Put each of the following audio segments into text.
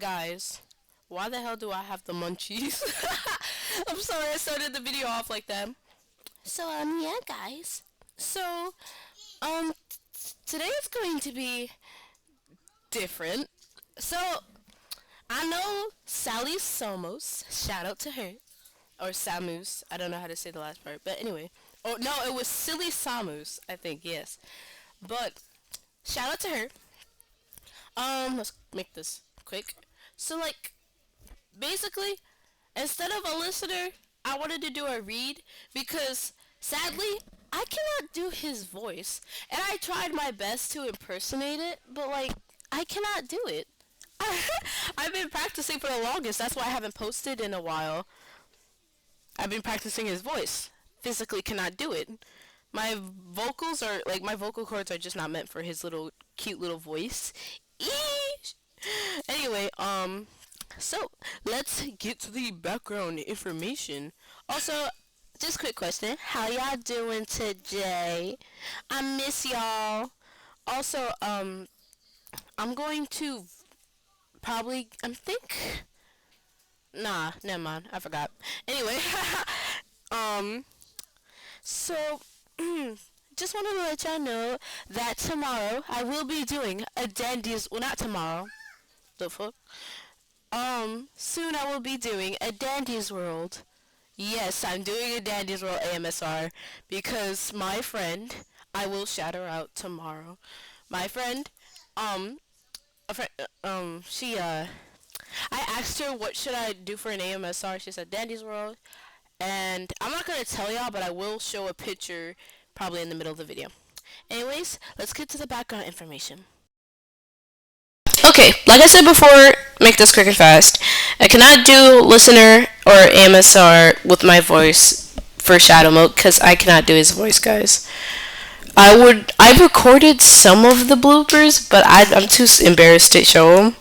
guys, why the hell do I have the munchies? I'm sorry I started the video off like that. So, yeah, guys. So, today is going to be different. So, I know Sally Somos, shout out to her, or Samus, I don't know how to say the last part, but anyway. Oh, no, it was Silly Samus, I think, yes. But, shout out to her. Let's make this quick. So, like, basically, instead of a listener, I wanted to do a read because sadly, I cannot do his voice. And I tried my best to impersonate it, but like, I cannot do it. I've been practicing for the longest. That's why I haven't posted in a while. I've been practicing his voice. Physically cannot do it. My vocals are like my vocal cords are just not meant for his little cute little voice. Eesh. Anyway, so let's get to the background information. Also, just quick question: how y'all doing today? I miss y'all. Also, I'm going to probably nah, never mind. I forgot. Anyway, um, so just wanted to let y'all know that tomorrow I will be doing a Dandy's. Well, not tomorrow. The fuck. Soon I will be doing a Dandy's World. Yes, I'm doing a Dandy's World AMSR because my friend, I will shout her out tomorrow. My friend, um, a friend, I asked her what should I do for an AMSR. She said Dandy's World, and I'm not gonna tell y'all, but I will show a picture probably in the middle of the video. Anyways, let's get to the background information. Okay, like I said before, make this quick and fast. I cannot do listener or AMSR with my voice for Shadow Mode because I cannot do his voice, guys. I've recorded some of the bloopers, but I'm too embarrassed to show them.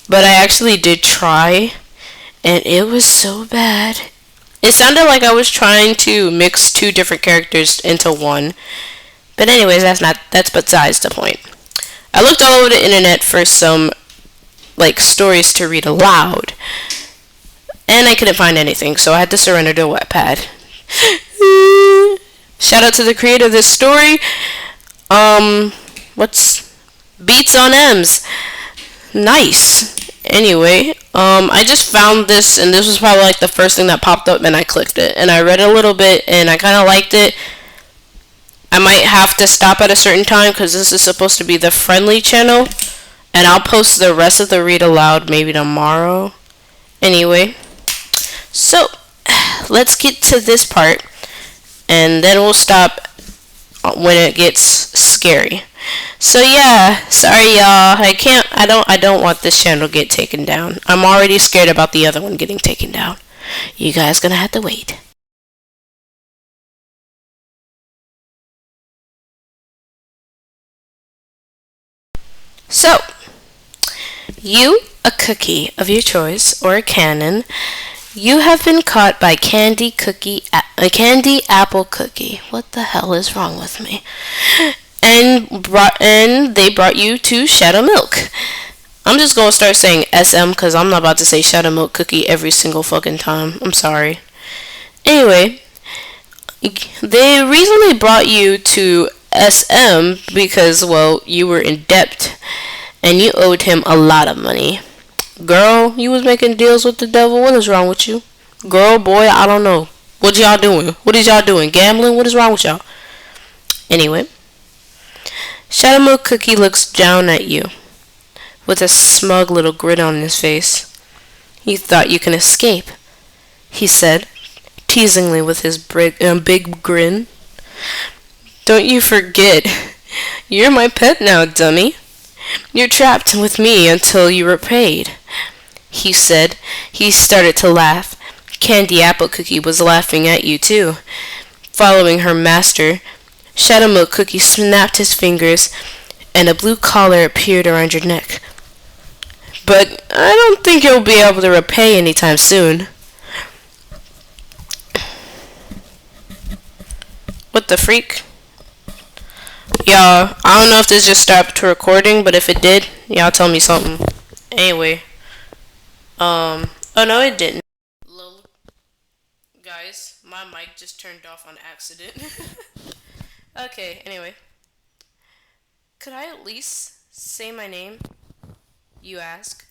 But I actually did try, and it was so bad. It sounded like I was trying to mix two different characters into one. But anyways, that's besides the point. I looked all over the internet for some like stories to read aloud, and I couldn't find anything, so I had to surrender to Wattpad. Shout out to the creator of this story. What's Beats on M's? Nice. Anyway, I just found this, and this was probably like the first thing that popped up, and I clicked it, and I read a little bit, and I kind of liked it. I might have to stop at a certain time because this is supposed to be the friendly channel, and I'll post the rest of the read aloud maybe tomorrow. Anyway, so let's get to this part, and then we'll stop when it gets scary. So yeah, sorry y'all. I don't want this channel to get taken down. I'm already scared about the other one getting taken down. You guys gonna have to wait. So, you, a cookie of your choice, or a cannon, you have been caught by a candy apple cookie. What the hell is wrong with me? And they brought you to Shadow Milk. I'm just gonna start saying SM because I'm not about to say Shadow Milk cookie every single fucking time. I'm sorry. Anyway, they recently brought you to SM because, well, you were in debt and you owed him a lot of money. Girl, you was making deals with the devil. What is wrong with you? Girl, boy, I don't know. What y'all doing? What is y'all doing? Gambling? What is wrong with y'all? Anyway, Shadow Milk Cookie looks down at you with a smug little grin on his face. You thought you can escape, he said, teasingly with his big grin. Don't you forget, you're my pet now, dummy. You're trapped with me until you are paid, he said. He started to laugh. Candy Apple Cookie was laughing at you too. Following her master, Shadow Milk Cookie snapped his fingers and a blue collar appeared around your neck. But I don't think you'll be able to repay anytime soon. What the freak? Y'all, I don't know if this just stopped recording, but if it did, y'all tell me something. Anyway, Oh no, it didn't. Lol, guys, my mic just turned off on accident. Okay, anyway. Could I at least say my name? You ask,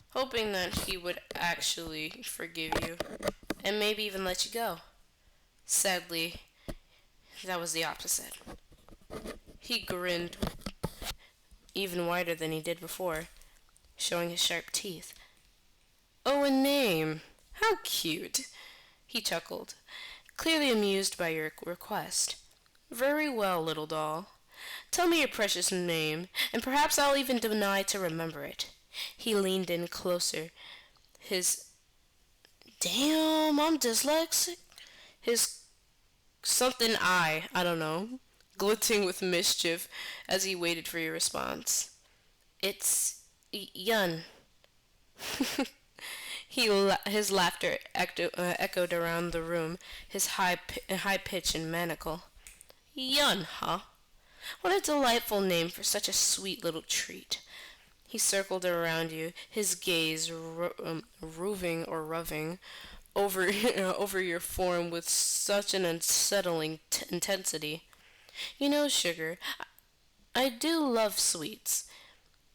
hoping that he would actually forgive you and maybe even let you go. Sadly, that was the opposite. He grinned even wider than he did before, showing his sharp teeth. Oh, a name! How cute! He chuckled, clearly amused by your request. Very well, little doll. Tell me your precious name, and perhaps I'll even deny to remember it. He leaned in closer, his damn, I'm dyslexic. His something I don't know, glinting with mischief as he waited for your response. It's Yun. His laughter echoed around the room, his high pitch and maniacal. Yun, huh? What a delightful name for such a sweet little treat. He circled around you, his gaze roving or roving over over your form with such an unsettling intensity. You know, sugar, I do love sweets,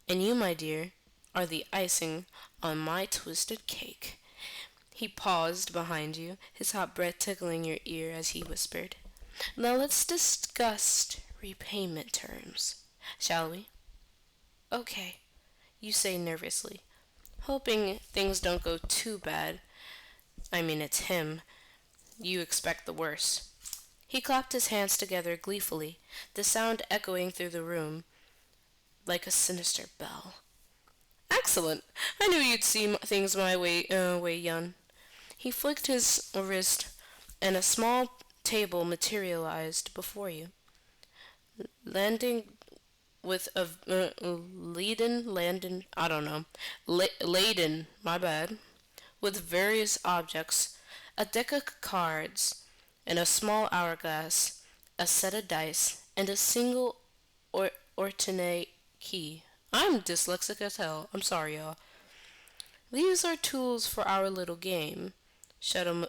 and you, my dear, are the icing on my twisted cake. He paused behind you, his hot breath tickling your ear as he whispered, now let's discuss repayment terms, shall we? Okay, you say nervously, hoping things don't go too bad. I mean, it's him. You expect the worst. He clapped his hands together gleefully, the sound echoing through the room like a sinister bell. Excellent! I knew you'd see things my way, Yun. He flicked his wrist, and a small table materialized before you, landing with a I don't know, laden, my bad, with various objects, a deck of cards, and a small hourglass, a set of dice, and a single Ortonate key. I'm dyslexic as hell. I'm sorry, y'all. These are tools for our little game, Shadow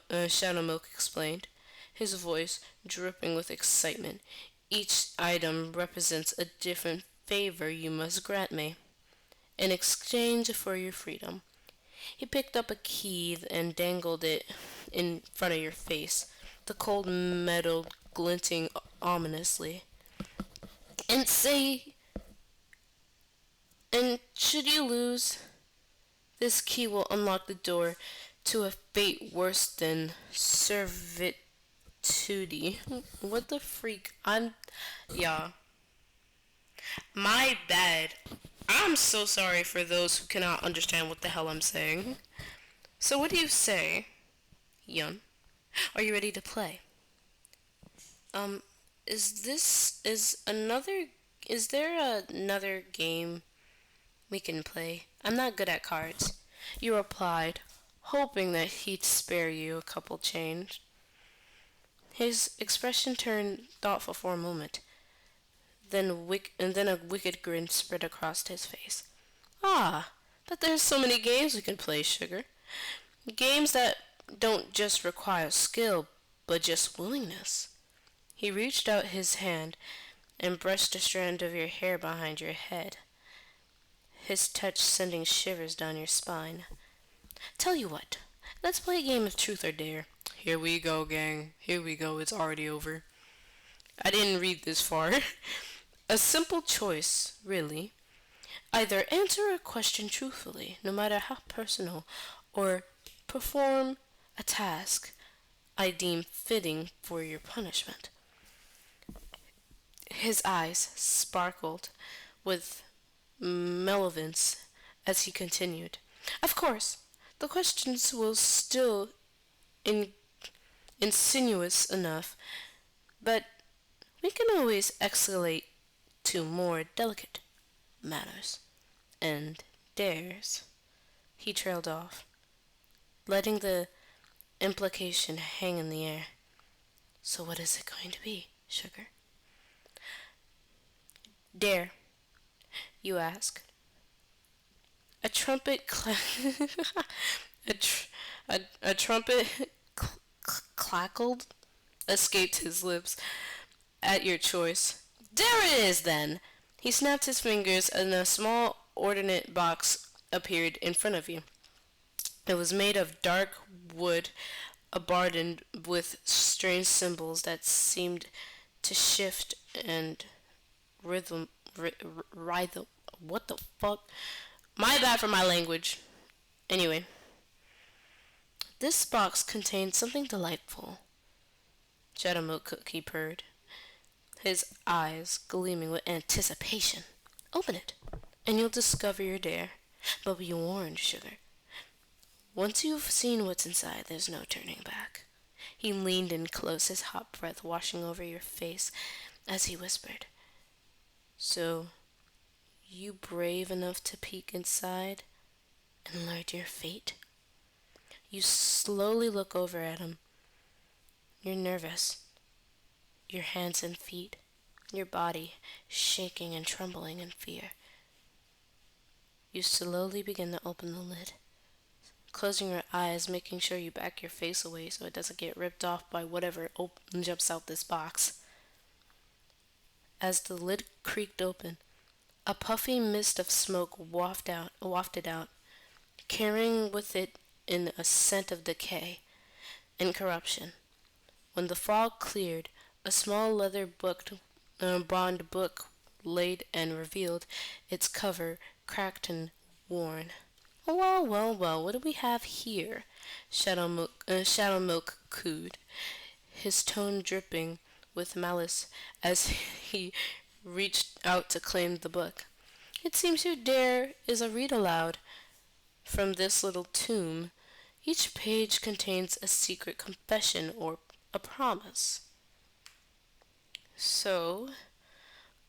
Milk explained, his voice dripping with excitement. Each item represents a different favor you must grant me, in exchange for your freedom. He picked up a key and dangled it in front of your face, the cold metal glinting ominously. And say, and should you lose, this key will unlock the door to a fate worse than servitude. What the freak? Yeah. My bad. I'm so sorry for those who cannot understand what the hell I'm saying. So what do you say, Yun? Are you ready to play? Um, is there another game we can play? I'm not good at cards. You replied, hoping that he'd spare you a couple change. His expression turned thoughtful for a moment, then a wicked grin spread across his face. Ah, but there's so many games we can play, sugar. Games that don't just require skill, but just willingness. He reached out his hand and brushed a strand of your hair behind your head, his touch sending shivers down your spine. Tell you what, let's play a game of truth or dare. Here we go, gang. Here we go. It's already over. I didn't read this far. A simple choice, really. Either answer a question truthfully, no matter how personal, or perform a task I deem fitting for your punishment. His eyes sparkled with malevolence as he continued. Of course, the questions will still in- insinuous enough, but we can always escalate to more delicate matters and dares. He trailed off, letting the implication hang in the air. So what is it going to be, sugar? Dare, you ask. A trumpet a, tr- a trumpet clackled escaped his lips at your choice. There it is, then! He snapped his fingers, and a small ordnance box appeared in front of you. It was made of dark wood, burdened with strange symbols that seemed to shift and rhythm, rhythm. What the fuck? My bad for my language. Anyway, this box contained something delightful. Shadow Milk Cookie purred, his eyes gleaming with anticipation. Open it, and you'll discover your dare. But be warned, Sugar. Once you've seen what's inside, there's no turning back. He leaned in close, his hot breath washing over your face as he whispered, So, you brave enough to peek inside and learn your fate? You slowly look over at him. You're nervous, your hands and feet, your body shaking and trembling in fear. You slowly begin to open the lid, closing your eyes, making sure you back your face away so it doesn't get ripped off by whatever jumps out this box. As the lid creaked open, a puffy mist of smoke wafted out, carrying with it in a scent of decay and corruption. When the fog cleared, a small bound book laid and revealed its cover cracked and worn. Well, well, well, what do we have here? Shadow Milk cooed, his tone dripping with malice as he reached out to claim the book. It seems your dare is a read aloud from this little tome. Each page contains a secret confession or a promise. So,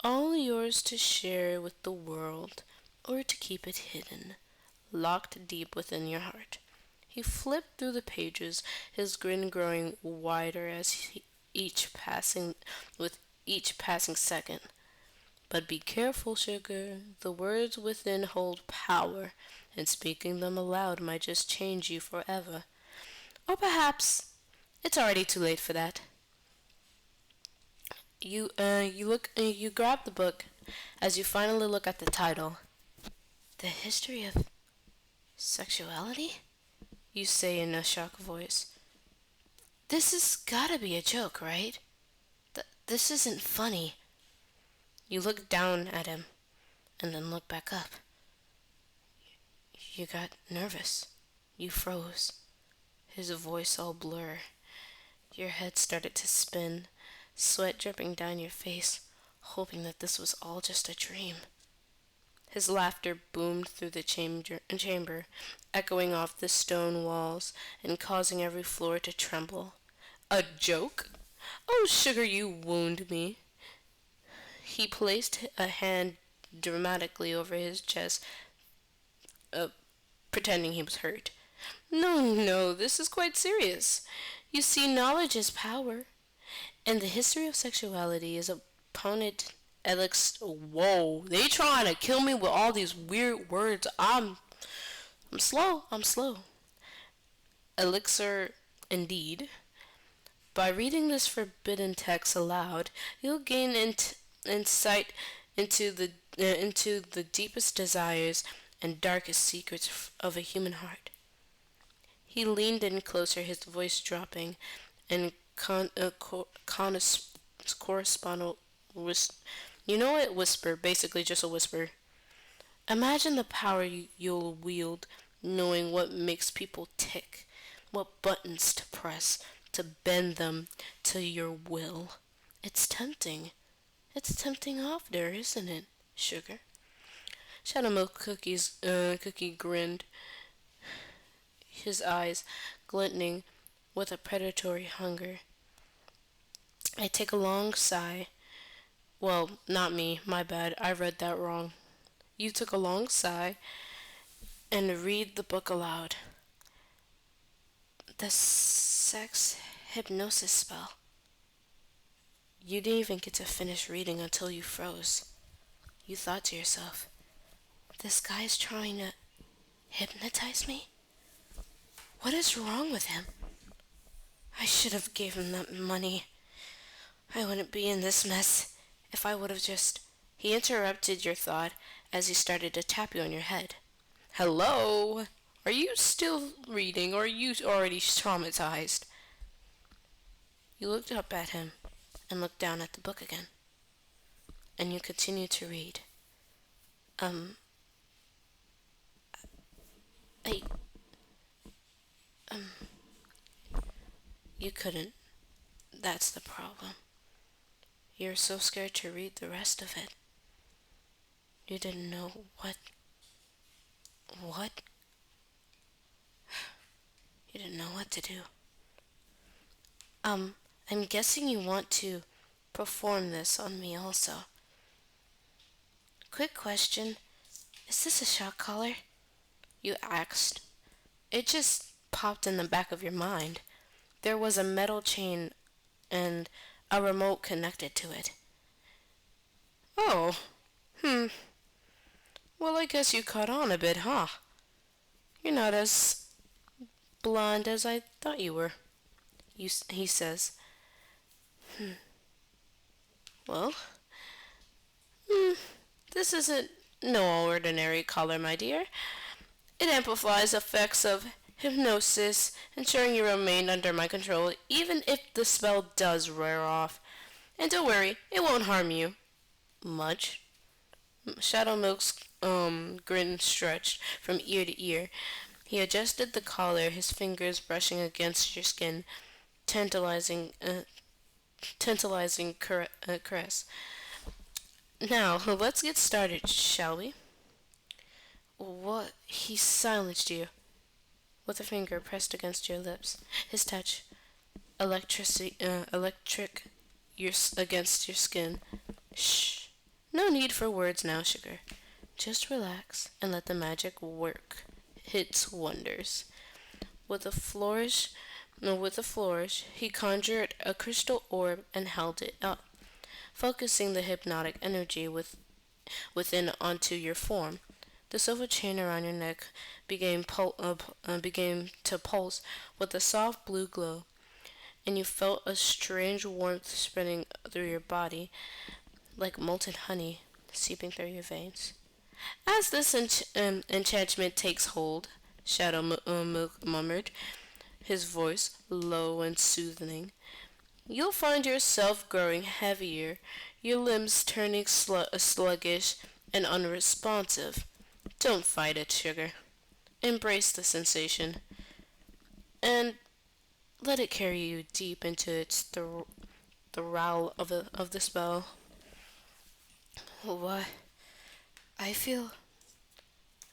all yours to share with the world or to keep it hidden, locked deep within your heart. He flipped through the pages, his grin growing wider with each passing second. But be careful, Sugar. The words within hold power, and speaking them aloud might just change you forever. Or perhaps it's already too late for that. You grab the book as you finally look at the title. The History of Sexuality? You say in a shocked voice. This has gotta be a joke, right? This isn't funny. You look down at him and then look back up. You got nervous. You froze. His voice all blur. Your head started to spin, sweat dripping down your face, hoping that this was all just a dream. His laughter boomed through the chamber, echoing off the stone walls and causing every floor to tremble. A joke? Oh, Sugar, you wound me. He placed a hand dramatically over his chest, uh, pretending he was hurt. No, no, this is quite serious. You see, knowledge is power, and the history of sexuality is a opponent Whoa, they trying to kill me with all these weird words. I'm slow. I'm slow. Elixir, indeed. By reading this forbidden text aloud, you'll gain insight into the deepest desires and darkest secrets of a human heart. He leaned in closer, his voice dropping, and correspondent whisper, basically just a whisper. Imagine the power you'll wield, knowing what makes people tick, what buttons to press, to bend them to your will. It's tempting. It's tempting after, isn't it, Sugar? Shadow Milk Cookie grinned, his eyes glistening with a predatory hunger. I take a long sigh. Well, not me, my bad, I read that wrong. You took a long sigh and read the book aloud. The sex hypnosis spell. You didn't even get to finish reading until you froze. You thought to yourself, this guy's trying to Hypnotize me? What is wrong with him? I should have gave him that money. I wouldn't be in this mess if I would have just... He interrupted your thought as he started to tap you on your head. Hello? Are you still reading or are you already traumatized? You looked up at him and looked down at the book again. And you continued to read. I... You couldn't. That's the problem. You're so scared to read the rest of it. You didn't know what? You didn't know what to do. I'm guessing you want to perform this on me also. Quick question. Is this a shock collar? You asked. It just popped in the back of your mind. There was a metal chain and a remote connected to it. Oh, well, I guess you caught on a bit, huh? You're not as blonde as I thought you were, he says. Well, this isn't no ordinary color, my dear. It amplifies effects of hypnosis, ensuring you remain under my control even if the spell does wear off. And don't worry, it won't harm you much. Shadow Milk's grin stretched from ear to ear. He adjusted the collar, his fingers brushing against your skin, tantalizing caress. Now, let's get started, shall we? What? He silenced you with a finger pressed against your lips. His touch, electric against your skin. Shh. No need for words now, sugar. Just relax and let the magic work its wonders. With a flourish, he conjured a crystal orb and held it up, focusing the hypnotic energy within onto your form. The silver chain around your neck began to pulse with a soft blue glow, and you felt a strange warmth spreading through your body, like molten honey seeping through your veins. As this enchantment takes hold, Shadow Milk murmured, his voice low and soothing, you'll find yourself growing heavier, your limbs turning sluggish and unresponsive. Don't fight it, sugar. Embrace the sensation, and let it carry you deep into its thrall of the spell. What? I feel...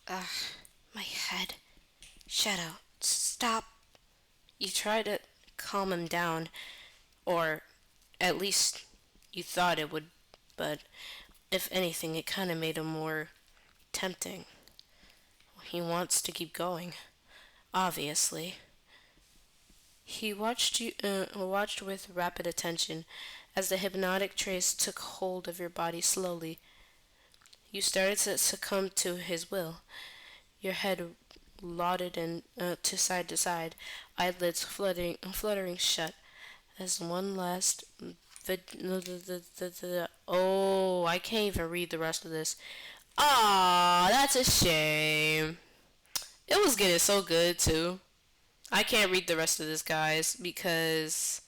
my head. Shadow, stop. You try to calm him down, or at least you thought it would, but if anything, it kind of made him more tempting. He wants to keep going, obviously. He watched with rapid attention as the hypnotic trace took hold of your body slowly. You started to succumb to his will. Your head nodded to side, eyelids fluttering shut as one last... Oh, I can't even read the rest of this. Aw, that's a shame. It was getting so good, too. I can't read the rest of this, guys, because...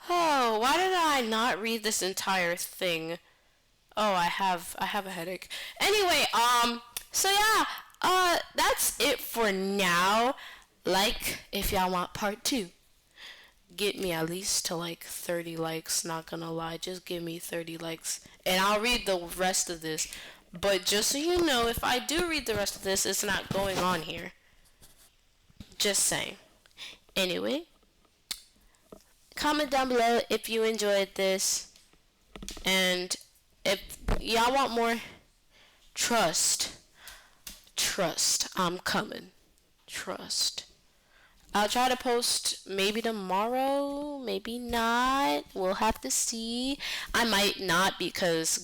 Oh, why did I not read this entire thing? Oh, I have a headache. Anyway, so yeah, that's it for now. Like, if y'all want part 2, get me at least to like 30 likes, not gonna lie, just give me 30 likes, and I'll read the rest of this. But just so you know, if I do read the rest of this, it's not going on here. Just saying. Anyway, comment down below if you enjoyed this, and if y'all want more, trust, I'm coming. Trust. I'll try to post maybe tomorrow, maybe not. We'll have to see. I might not because,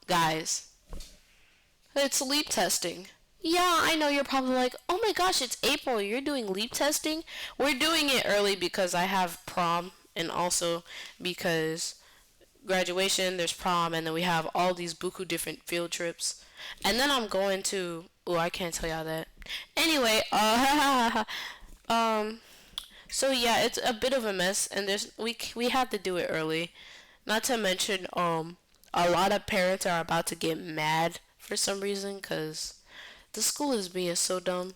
guys, it's sleep testing. Yeah, I know you're probably like, oh my gosh, it's April. You're doing leap testing? We're doing it early because I have prom and also because graduation, there's prom, and then we have all these buku different field trips. And then I'm going to, oh, I can't tell y'all that. Anyway, um, so yeah, it's a bit of a mess, and we had to do it early. Not to mention, a lot of parents are about to get mad for some reason, cause the school is being so dumb.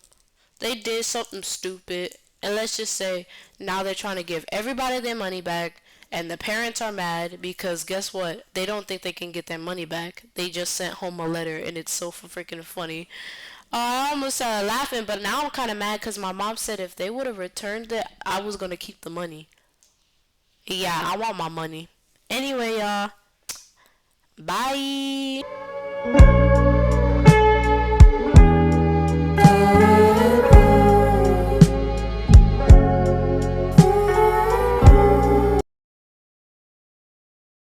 They did something stupid, and let's just say now they're trying to give everybody their money back, and the parents are mad because guess what? They don't think they can get their money back. They just sent home a letter, and it's so freaking funny. I almost started laughing, but now I'm kind of mad because my mom said if they would have returned it, I was gonna keep the money. Yeah, I want my money. Anyway, y'all, bye.